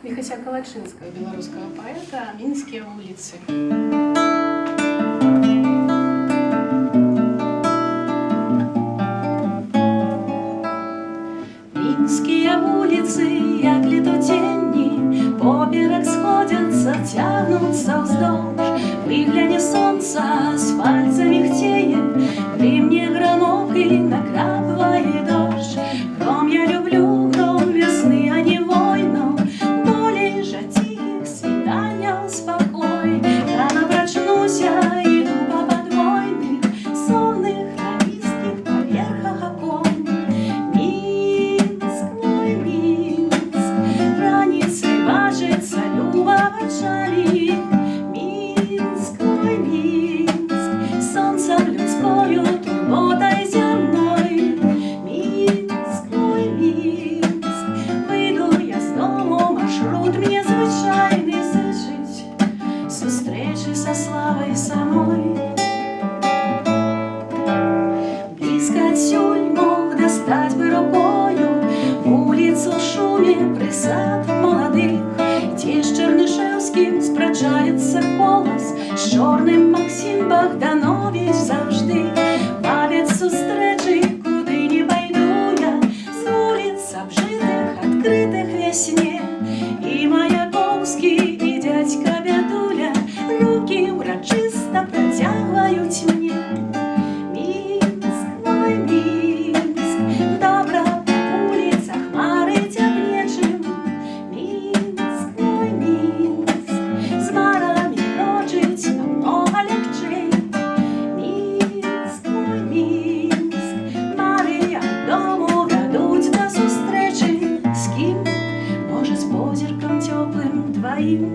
Міхася Калачынскага, беларускага паэта, «Мінскія вуліцы». Мінскія вуліцы, як летутенні, поперак сходяцца, цягнуцца ўздоўж. Выгляне сонца, асфальт замігцее, грымне грамок і накрапвае дождж. Гром я люблю, гром весны, а не войну, болей жа тихих свиданняў спакой. Рано прачнуся, іду па падвойных, сонных, навіскіх паверхах акон. Мінск, мой Мінск, раніцай бачыцца люба вачамі. Мінск, мой Мінск, сонцам людскою турботай зямной. Мінск, мой Мінск, выйду я з дому, маршрут мне звычайны зычыць сустрэчы са славай самой. Блізка адсюль мог дастаць бы рукою вуліцу ў шуме, прысад маладых, дзе з Чарнышэўскім спрачаецца колас, з чорным Максім Богданович заўжды бавяць сустрэчы, куды не пайду я, з вуліц абжытых, адкрытых вясне. І Маяковскі, і дзядзька Бядуля рукі ўрачыста працягваюць мне. Мінск, мой Мінск, добра па вуліцах марыць аб нечым. Мінск, мой Мінск, з марамі прочыць намнога лягчэй. Мінск, мой Мінск, мары ад дому вядуць да сустрэчы. З кім? Можа, з позіркам цёплым тваім.